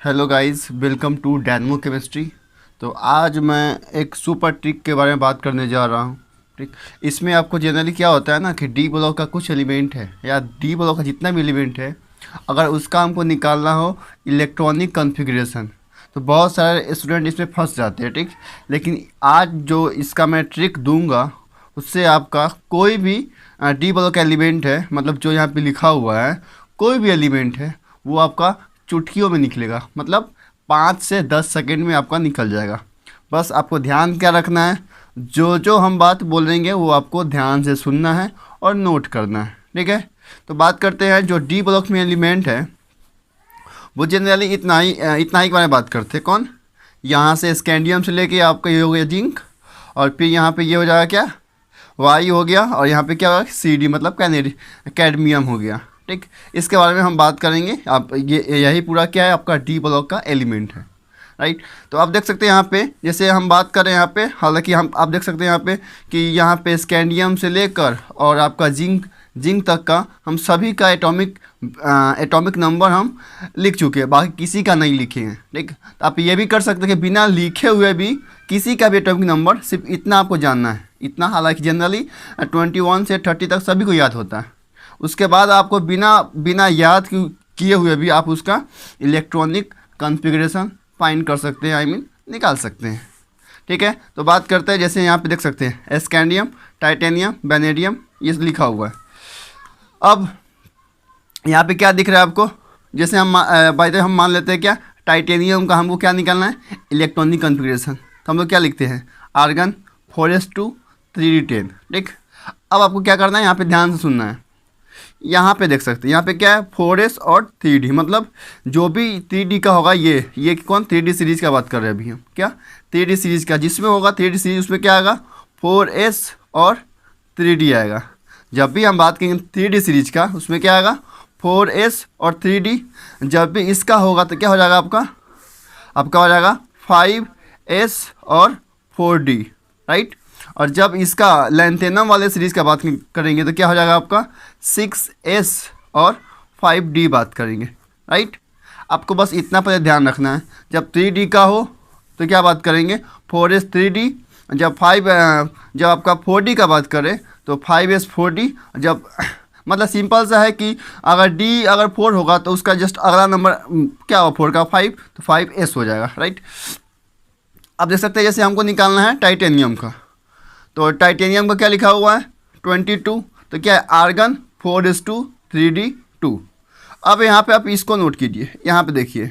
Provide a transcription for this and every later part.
Hello guys, welcome to Danmo chemistry. तो आज मैं एक सुपर ट्रिक के बारे में बात करने जा रहा हूँ। ठीक, इसमें आपको जनरली क्या होता है ना कि डी ब्लॉक का कुछ एलिमेंट है या डी ब्लॉक का जितना भी एलिमेंट है, अगर उसका हमको निकालना हो इलेक्ट्रॉनिक कॉन्फ़िगरेशन, तो बहुत सारे स्टूडेंट इसमें फंस जाते हैं। ठीक, लेकिन आज जो इसका मैं ट्रिक दूंगा उससे आपका कोई भी डी ब्लॉक का एलिमेंट है, मतलब जो यहाँ पे लिखा हुआ है कोई भी एलिमेंट है, वो आपका चुटकियों में निकलेगा। मतलब 5 से 10 सेकंड में आपका निकल जाएगा। बस आपको ध्यान क्या रखना है, जो जो हम बात बोलेंगे वो आपको ध्यान से सुनना है और नोट करना है। ठीक है, तो बात करते हैं जो डी ब्लॉक में एलिमेंट है वो जनरली इतना ही के बारे में बात करते हैं। कौन? यहाँ से स्कैंडियम से लेके आपका ये हो गया जिंक, और फिर यहाँ पे ये हो जाएगा क्या, वाई हो गया, और यहाँ पे क्या होगा सी डी, मतलब कैडमियम हो गया। ठीक, इसके बारे में हम बात करेंगे। आप ये यही पूरा क्या है, आपका डी ब्लॉक का एलिमेंट है। राइट, तो आप देख सकते हैं यहाँ पे, जैसे हम बात करें यहाँ पे, हालांकि हम आप देख सकते हैं यहाँ पे कि यहाँ पे स्कैंडियम से लेकर और आपका जिंक तक का हम सभी का एटॉमिक नंबर हम लिख चुके हैं, बाकी किसी का नहीं लिखे हैं। ठीक, तो आप ये भी कर सकते हैं कि बिना लिखे हुए भी किसी का भी एटॉमिक नंबर, सिर्फ इतना आपको जानना है, इतना। हालांकि जनरली 21 से 30 तक सभी को याद होता है। उसके बाद आपको बिना याद किए हुए भी आप उसका इलेक्ट्रॉनिक कॉन्फ़िगरेशन फाइंड कर सकते हैं, निकाल सकते हैं। ठीक है, तो बात करते हैं, जैसे यहाँ पे देख सकते हैं स्कैंडियम, टाइटेनियम, वेनेडियम, ये लिखा हुआ है। अब यहाँ पे क्या दिख रहा है आपको, जैसे हम बाय द वे हम मान लेते हैं क्या, टाइटेनियम का हमको क्या निकालना है, इलेक्ट्रॉनिक कॉन्फ़िगरेशन। तो हम लोग क्या लिखते हैं, आर्गन 4s2 3d10। ठीक, अब आपको क्या करना है, यहाँ पे ध्यान से सुनना है। यहाँ पे देख सकते हैं, यहाँ पे क्या है 4s और 3d, मतलब जो भी 3d का होगा, ये कौन 3d सीरीज़ का बात कर रहे हैं अभी हम, क्या 3d सीरीज़ का, जिसमें होगा 3d सीरीज उसमें क्या आएगा 4s और 3d आएगा। जब भी हम बात करेंगे 3d सीरीज का, उसमें क्या आएगा 4s और 3d। जब भी इसका होगा तो क्या हो जाएगा आपका हो जाएगा 5s और 4d। राइट, और जब इसका लैंथेनम वाले सीरीज़ का बात करेंगे तो क्या हो जाएगा आपका 6s और 5d बात करेंगे। राइट, आपको बस इतना पहले ध्यान रखना है, जब 3d का हो तो क्या बात करेंगे 4s 3d, जब आपका 4d का बात करें तो 5s 4d। जब मतलब सिंपल सा है कि अगर 4 होगा तो उसका जस्ट अगला नंबर क्या होगा 4 का 5, तो 5s हो जाएगा। राइट, अब देख सकते हैं जैसे हमको निकालना है टाइटेनियम का, तो टाइटेनियम का क्या लिखा हुआ है 22, तो क्या है आर्गन 4s2 3d2। अब यहाँ पे आप इसको नोट कीजिए, यहाँ पे देखिए,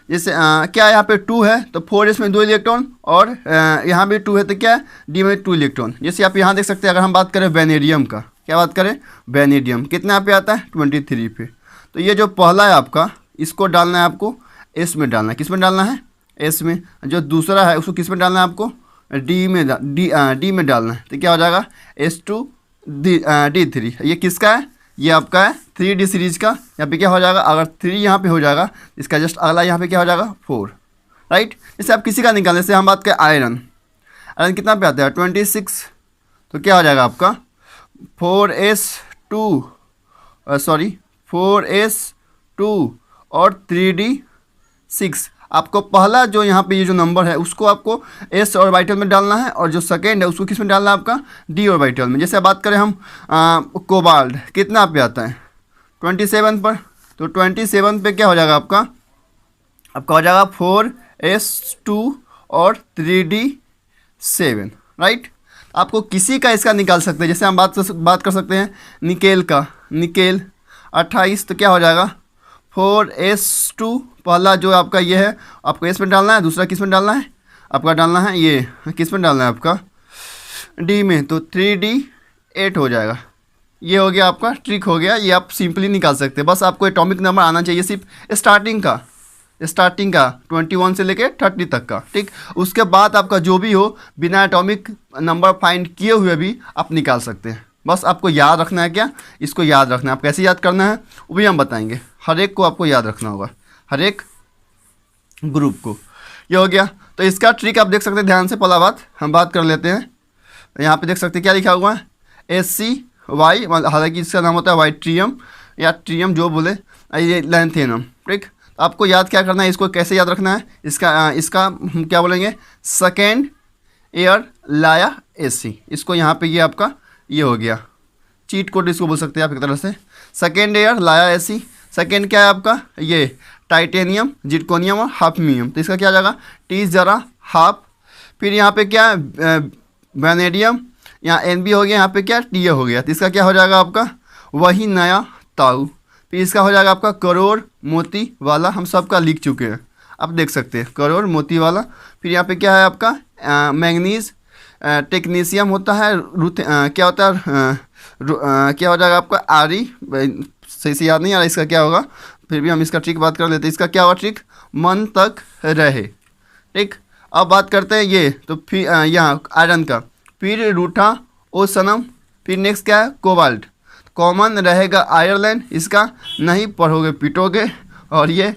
जैसे क्या यहाँ पे 2 है तो 4s में 2 इलेक्ट्रॉन, और यहाँ भी 2 है तो क्या है डी में 2 इलेक्ट्रॉन। जैसे आप यहाँ देख सकते हैं, अगर हम बात करें वेनेडियम का, क्या बात करें वेनेडियम, कितना यहाँ पे आता है 23 पे। तो ये जो पहला है आपका, इसको डालना है आपको एस में डालना है। किस में डालना है, एस में। जो दूसरा है उसको किस में डालना है आपको, डी में डालना है। तो क्या हो जाएगा S2 D3। ये किसका है, ये आपका है 3d सीरीज का। यहाँ पे क्या हो जाएगा, अगर 3 यहाँ पे हो जाएगा, इसका जस्ट अगला यहाँ पे क्या हो जाएगा 4। राइट, जैसे आप किसी का निकालने से हम बात करें आयरन कितना पे आता है 26, तो क्या हो जाएगा आपका 4s2 और 3d6। आपको पहला जो यहाँ पे ये जो नंबर है उसको आपको एस ऑर्बिटल में डालना है, और जो सेकेंड है उसको किस में डालना है आपका डी ऑर्बिटल में। जैसे बात करें हम कोबाल्ट कितना पे आता है 27 पर, तो 27 पे क्या हो जाएगा आपका हो जाएगा 4s2 और 3d7। राइट, आपको किसी का इसका निकाल सकते हैं, जैसे हम बात कर सकते हैं निकेल का, निकेल 28, तो क्या हो जाएगा 4s2, पहला जो आपका ये है आपको एस में डालना है, दूसरा किस में डालना है आपका डालना है ये किस में डालना है आपका डी में, तो 3d8 हो जाएगा। ये हो गया आपका ट्रिक हो गया, ये आप सिंपली निकाल सकते हैं। बस आपको एटॉमिक नंबर आना चाहिए, सिर्फ स्टार्टिंग का 21 से लेके 30 तक का। ठीक, उसके बाद आपका जो भी हो बिना एटॉमिक नंबर फाइंड किए हुए भी आप निकाल सकते हैं। बस आपको याद रखना है, क्या इसको याद रखना है। आप कैसे याद करना है वो भी हम बताएंगे, हर एक को आपको याद रखना होगा, हर एक ग्रुप को। ये हो गया, तो इसका ट्रिक आप देख सकते हैं। ध्यान से पहला बात हम बात कर लेते हैं। यहाँ पे देख सकते हैं क्या लिखा हुआ है SCY, हालांकि इसका नाम होता है वाइट्रियम या ट्रियम जो बोले, ये लैंथेनम। ठीक, आपको याद क्या करना है, इसको कैसे याद रखना है, इसका हम क्या बोलेंगे, सेकेंड एयर लाया एसी। इसको यहाँ पे ये आपका ये हो गया, चीट कोड इसको बोल सकते हैं आप एक तरह से। सेकेंड एयर लाया एसी, सेकेंड क्या है आपका, ये टाइटेनियम, जिरकोनियम और हाफनियम। तो इसका क्या आ जाएगा, टी जरा हाफ। फिर यहाँ पे क्या है, वैनेडियम, यहाँ एन बी हो गया, यहाँ पे क्या टी ए हो गया। तो इसका क्या हो जाएगा आपका, वही नया ताऊ। फिर इसका हो जाएगा आपका करोड़ मोती वाला, हम सबका लिख चुके हैं, आप देख सकते हैं करोड़ मोती वाला। फिर यहाँ पे क्या है आपका मैंगनीज, टेक्नीशियम होता है, क्या होता है क्या हो जाएगा आपका आरी, सही से याद नहीं आ रहा इसका क्या होगा, फिर भी हम इसका ट्रिक बात कर लेते हैं। इसका क्या होगा ट्रिक, मन तक रहे। ठीक, अब बात करते हैं ये, तो फिर यहाँ आयरन का, फिर रूठा ओ सनम। फिर नेक्स्ट क्या है, कोबाल्ट, कॉमन रहेगा आयरलैंड, इसका नहीं पढ़ोगे पिटोगे। और ये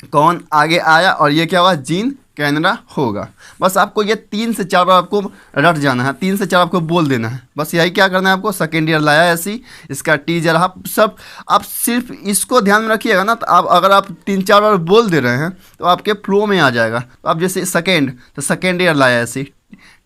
कौन आगे आया, और ये क्या होगा, जीन कैनरा होगा। बस आपको ये 3 से 4 बार आपको रट जाना है, 3 से 4 आपको बोल देना है, बस यही क्या करना है आपको। सेकेंड ईयर लाया ऐसी, इसका टीचर आप सब, आप सिर्फ इसको ध्यान में रखिएगा ना, तो आप अगर आप 3-4 बार बोल दे रहे हैं तो आपके फ्लो में आ जाएगा। तो आप जैसे सेकेंड, तो सेकेंड ईयर लाया ऐसी,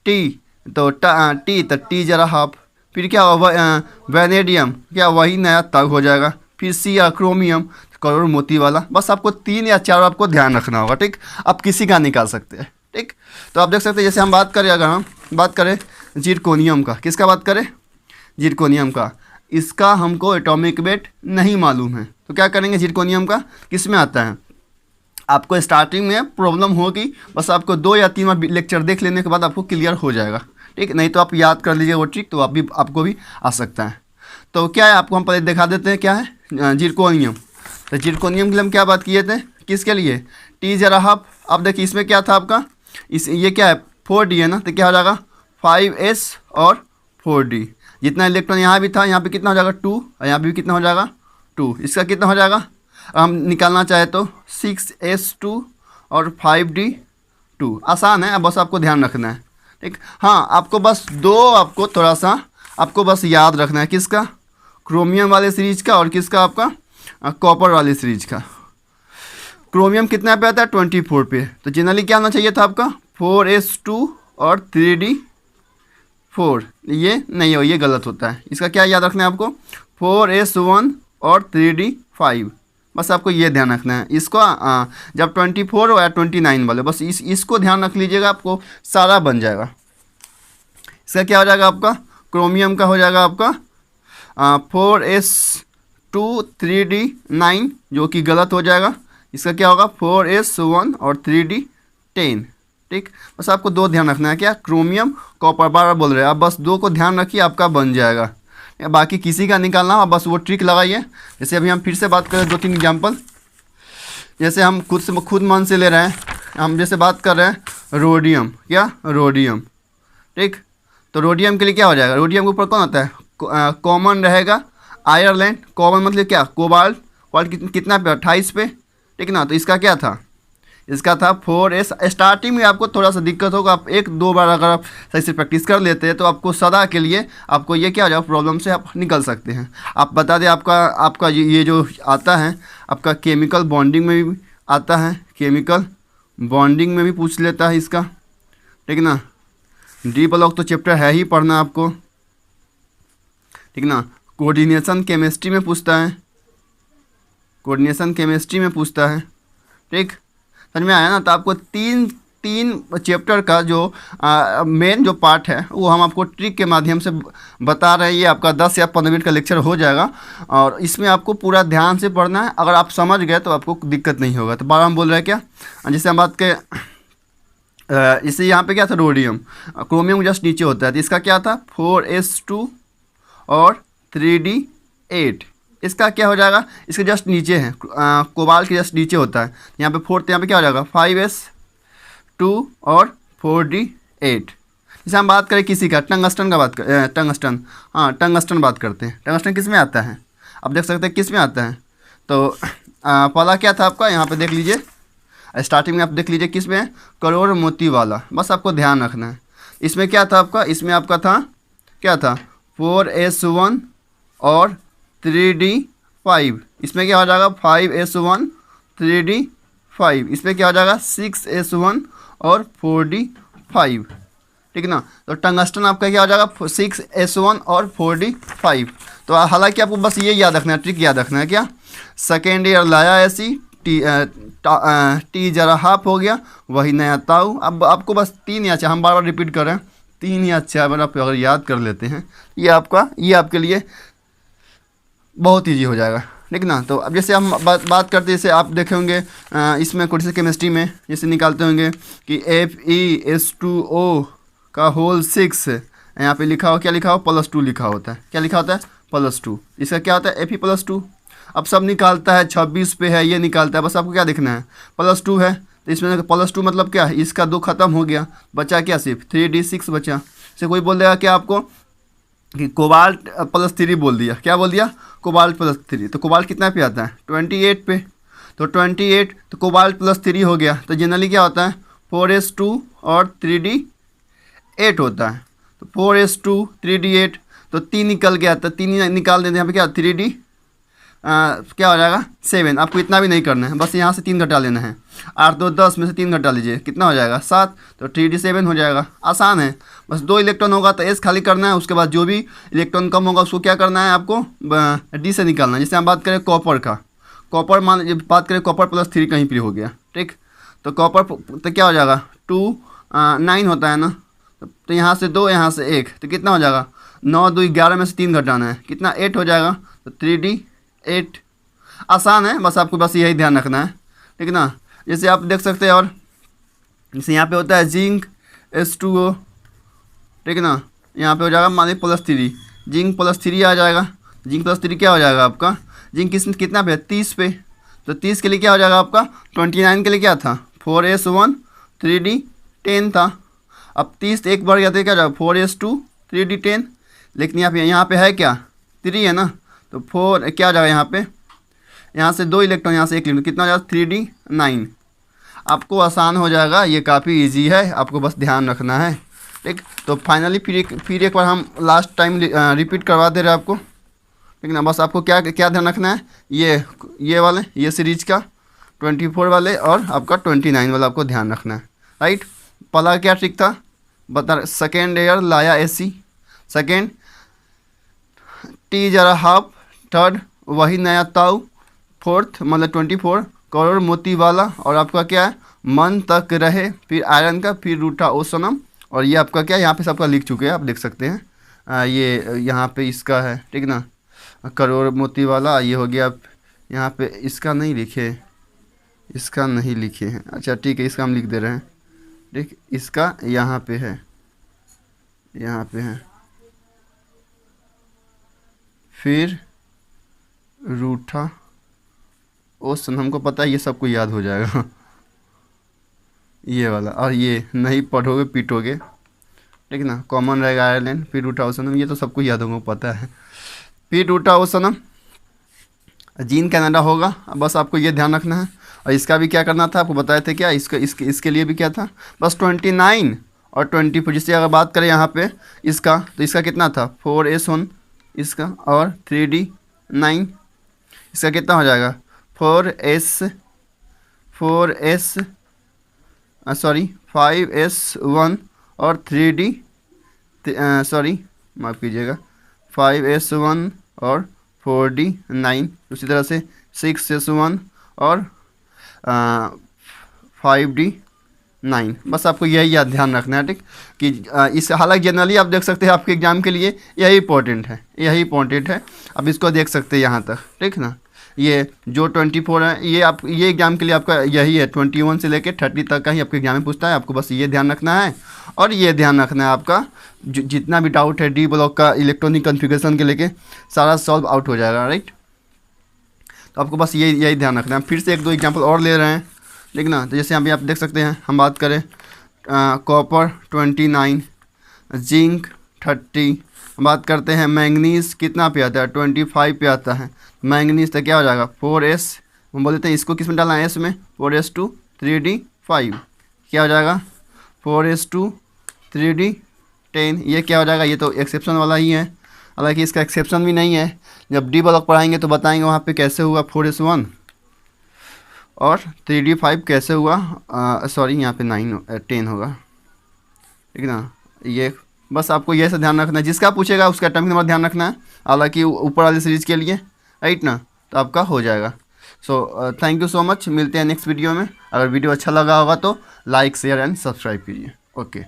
टी तो टी तो टी जरा हाफ। फिर क्या होगा, वैनेडियम, क्या वही नया तग हो जाएगा। फिर सी क्रोमियम, करोड़ मोती वाला। बस आपको 3 या 4 आपको ध्यान रखना होगा। ठीक, आप किसी का निकाल सकते हैं। ठीक, तो आप देख सकते हैं, जैसे हम बात करें, अगर हम बात करें जिरकोनियम का, किसका बात करें, जिरकोनियम का, इसका हमको एटॉमिक वेट नहीं मालूम है, तो क्या करेंगे, जिरकोनियम का किस में आता है। आपको स्टार्टिंग में प्रॉब्लम होगी, बस आपको 2 या 3 बार लेक्चर देख लेने के बाद आपको क्लियर हो जाएगा। ठीक, नहीं तो आप याद कर लीजिए वो ट्रिक, तो आपको भी आ सकता है। तो क्या है, आपको हम पहले दिखा देते हैं क्या है जिरकोनियम। तो जिरकोनियम के लिए हम क्या बात किए थे, किसके लिए, टी जरा हाफ। अब देखिए इसमें क्या था आपका, ये क्या है 4D है ना, तो क्या हो जाएगा 5s और 4D। जितना इलेक्ट्रॉन यहाँ भी था, यहाँ पे कितना हो जाएगा 2, और यहाँ पे भी कितना हो जाएगा 2। इसका कितना हो जाएगा, हम निकालना चाहे तो 6s2 और 5d2। आसान है, अब बस आपको ध्यान रखना है। ठीक, हाँ आपको बस 2 आपको थोड़ा सा आपको बस याद रखना है, किसका, क्रोमियम वाले सीरीज का, और किसका आपका कॉपर वाली सीरीज का। क्रोमियम कितना पे आता है 24 पे, तो जनरली क्या आना चाहिए था आपका 4s2 और 3d4। ये नहीं हो, ये गलत होता है। इसका क्या याद रखना है आपको, 4s1 और 3d5। बस आपको ये ध्यान रखना है। इसको जब 24 हो या 29 वाले, बस इसको ध्यान रख लीजिएगा, आपको सारा बन जाएगा। इसका क्या हो जाएगा आपका, क्रोमियम का हो जाएगा आपका 4s2 3d9, जो कि गलत हो जाएगा। इसका क्या होगा 4s1 और 3d10। ठीक, बस आपको 2 ध्यान रखना है, क्या, क्रोमियम कॉपर, बार बोल रहे हैं आप, बस 2 को ध्यान रखिए, आपका बन जाएगा। बाकी किसी का निकालना हो, बस वो ट्रिक लगाइए। जैसे अभी हम फिर से बात करें 2-3 एग्जाम्पल, जैसे हम खुद मन से ले रहे हैं। हम जैसे बात कर रहे हैं रोडियम, क्या, रोडियम। ठीक, तो रोडियम के लिए क्या हो जाएगा, रोडियम के ऊपर कौन आता है, कॉमन रहेगा आयरलैंड। कॉमन मतलब क्या, कोबाल्ट, कितना पे 28 पे। ठीक ना, तो इसका क्या था, इसका था 4s। स्टार्टिंग में आपको थोड़ा सा दिक्कत होगा, आप 1-2 बार अगर आप सही से प्रैक्टिस कर लेते हैं तो आपको सदा के लिए आपको ये क्या हो जाएगा, प्रॉब्लम से आप निकल सकते हैं। आप बता दें, आपका ये जो आता है आपका केमिकल बॉन्डिंग में भी आता है, केमिकल बॉन्डिंग में भी पूछ लेता है इसका। ठीक ना, डी ब्लॉक तो चैप्टर है ही पढ़ना आपको। ठीक ना, कोऑर्डिनेशन केमिस्ट्री में पूछता है, कोऑर्डिनेशन केमिस्ट्री में पूछता है। ठीक, समझ में आया ना। तो आपको तीन चैप्टर का जो मेन जो पार्ट है वो हम आपको ट्रिक के माध्यम से बता रहे हैं। ये आपका 10 या 15 मिनट का लेक्चर हो जाएगा, और इसमें आपको पूरा ध्यान से पढ़ना है। अगर आप समझ गए तो आपको दिक्कत नहीं होगा। तो बार हम बोल रहे हैं क्या, जैसे हम बात करें, इसे यहाँ पे क्या था, रोडियम, क्रोमियम जस्ट नीचे होता है, तो इसका क्या था 4s2 और 3d8। इसका क्या हो जाएगा, इसके जस्ट नीचे है, कोबाल्ट के जस्ट नीचे होता है। यहाँ पे 4, यहाँ पे क्या हो जाएगा 5s2 और 4d8। जैसे हम बात करें किसी का, टंगस्टन का बात कर, टंगस्टन, हाँ टंगस्टन बात करते हैं। टंगस्टन किस में आता है, आप देख सकते हैं किस में आता है। तो पहला क्या था आपका, यहाँ पे देख लीजिए, स्टार्टिंग में आप देख लीजिए किस में है, करोड़ मोती वाला। बस आपको ध्यान रखना है। इसमें क्या था आपका, इसमें आपका था क्या था 4s1 और 3d 5, इसमें क्या हो जाएगा 5s1 3d5, इसमें क्या हो जाएगा 6s1 और 4d5, ठीक ना। तो टंगस्टन आपका क्या हो जाएगा 6s1 और 4d5। तो हालांकि आपको बस ये याद रखना है, ट्रिक याद रखना है क्या, सेकेंड ईयर लाया ऐसी टी जरा हाफ हो गया वही नया ताऊ। अब आपको बस 3 या 4, हम बार बार रिपीट कर रहे हैं, 3 या 4 बार आप अगर याद कर लेते हैं ये आपके लिए बहुत ईजी हो जाएगा, ठीक ना। तो अब जैसे हम बात करते हैं, जैसे आप देखे होंगे इसमें कुछ केमिस्ट्री में जैसे निकालते होंगे कि FeS2O का होल 6, यहाँ पे लिखा हो, क्या लिखा हो +2 लिखा होता है, क्या लिखा होता है +2, इसका क्या होता है Fe+2। अब सब निकालता है 26 पे है, ये निकालता है, बस आपको क्या देखना है +2 है, तो इसमें +2 मतलब क्या है, इसका 2 खत्म हो गया, बचा क्या सिर्फ 3d6 बचा। से कोई बोल देगा क्या आपको कि कोबाल्ट +3 बोल दिया, क्या बोल दिया कोबाल्ट +3, तो कोबाल्ट कितना पे आता है 28 पे, तो 28 तो कोबाल्ट +3 हो गया। तो जनरली क्या होता है 4s2 और 3d8 होता है, तो 4s2 3d8, तो 3 निकल गया, तो 3 निकाल देते हैं यहाँ पे क्या 3d क्या हो जाएगा 7। आपको इतना भी नहीं करना है, बस यहाँ से 3 घटा लेना है, 8 2 10 में से 3 घटा लीजिए, कितना हो जाएगा 7, तो 3d7 हो जाएगा। आसान है, बस 2 इलेक्ट्रॉन होगा तो S खाली करना है, उसके बाद जो भी इलेक्ट्रॉन कम होगा उसको क्या करना है आपको D से निकालना है। जैसे हम बात करें कॉपर का, कॉपर बात करें कॉपर +3 कहीं पर हो गया, ठीक, तो कॉपर तो क्या हो जाएगा 2 9 होता है ना, तो यहाँ से 2 यहाँ से 1, तो कितना हो जाएगा 9 2 11 में से 3 घटाना है, कितना 8 हो जाएगा, तो 3d8। आसान है, बस आपको बस यही ध्यान रखना है, ठीक ना। जैसे आप देख सकते हैं, और जैसे यहाँ पे होता है जिंक H2O, ठीक ना, यहाँ पे हो जाएगा मान लीजिए +3, जिंक +3 आ जाएगा, जिंक +3 क्या हो जाएगा आपका, जिंक कितना पे 30 पे, तो 30 के लिए क्या हो जाएगा आपका 29 के लिए क्या था 4s1 3d10 था। अब 30 एक बार गया तो क्या हो जाएगा 4s2 3d10, लेकिन यहाँ पे है क्या 3 है ना, तो 4 क्या हो जाएगा यहाँ से 2 इलेक्ट्रॉन, यहाँ से 1 इलेक्ट्रॉन, कितना हो जाएगा 3d9। आपको आसान हो जाएगा, ये काफ़ी इजी है, आपको बस ध्यान रखना है, ठीक। तो फाइनली फिर एक बार हम लास्ट टाइम रिपीट करवा दे रहे हैं आपको, ठीक ना। बस आपको क्या ध्यान रखना है, ये वाले ये सीरीज का 24 वाले और आपका 29 वाला आपको ध्यान रखना है, राइट। पहला क्या ट्रिक था बता, सेकेंड ईयर लाया AC, सेकेंड टी जरा हाफ, थर्ड वही नया ताऊ, फोर्थ मतलब 24 करोड़ मोती वाला, और आपका क्या है मन तक रहे, फिर आयरन का, फिर रूठा ओ सनम, और ये आपका क्या यहाँ पे सबका लिख चुके हैं, आप देख सकते हैं ये यहाँ पे इसका है, ठीक ना, करोड़ मोती वाला ये हो गया। यहाँ पे इसका नहीं लिखे हैं, अच्छा ठीक है, इसका हम लिख दे रहे हैं, ठीक, इसका यहाँ पे है, फिर रूठा ओ सन, हमको पता है ये सबको याद हो जाएगा ये वाला, और ये नहीं पढ़ोगे पीटोगे, ठीक ना, कॉमन रहेगा आयरलैंड, फिर रूठा ओ सनम, ये तो सबको याद होगा पता है, फिर रूठा ओ सनम जीन कनाडा होगा। अब बस आपको ये ध्यान रखना है, और इसका भी क्या करना था आपको बताए थे क्या, इसके लिए भी क्या था बस 29 और 24। जिससे अगर बात करें यहाँ पे इसका, तो इसका कितना था 4s1 इसका, और 3d9 इसका कितना हो जाएगा 5s1 और 3d माफ़ कीजिएगा 5s1 और 4d9, उसी तरह से 6s1 और 5d9। बस आपको यही याद ध्यान रखना है, ठीक, कि इस हालांकि जनरली आप देख सकते हैं आपके एग्ज़ाम के लिए यही इंपॉर्टेंट है, अब इसको देख सकते हैं यहाँ तक, ठीक ना। ये जो 24 है ये एग्ज़ाम के लिए आपका यही है, 21 से लेकर 30 तक का ही आपके एग्जाम में पूछता है, आपको बस ये ध्यान रखना है। और ये ध्यान रखना है आपका जितना भी डाउट है डी ब्लॉक का इलेक्ट्रॉनिक कॉन्फ़िगरेशन के लेके सारा सॉल्व आउट हो जाएगा, राइट। तो आपको बस यही ध्यान रखना है। फिर से 1-2 एग्जाम्पल और ले रहे हैं, ठीक ना। तो जैसे अभी आप देख सकते हैं, हम बात करें कॉपर 29, जिंक 30, बात करते हैं मैंगनीज़ कितना पे आता है 25 पे आता है। मैंगनीज़ तो क्या हो जाएगा 4s, हम बोल देते हैं इसको किस में डालना है s में 4s2 3d5, क्या हो जाएगा 4s2 3d10, ये क्या हो जाएगा, ये तो एक्सेप्शन वाला ही है। हालांकि इसका एक्सेप्शन भी नहीं है। जब डी ब्लॉक पढ़ाएंगे तो बताएंगे वहाँ पे कैसे हुआ 4:1 और 3D5 कैसे हुआ। सॉरी, यहाँ पे 10 होगा, ठीक है ना। ये बस आपको ये से ध्यान रखना है, जिसका पूछेगा उसका एटॉमिक नंबर ध्यान रखना है, हालांकि ऊपर वाली सीरीज़ के लिए, राइट ना, तो आपका हो जाएगा। So thank you so much, मिलते हैं नेक्स्ट वीडियो में। अगर वीडियो अच्छा लगा होगा तो लाइक शेयर एंड सब्सक्राइब कीजिए। ओके।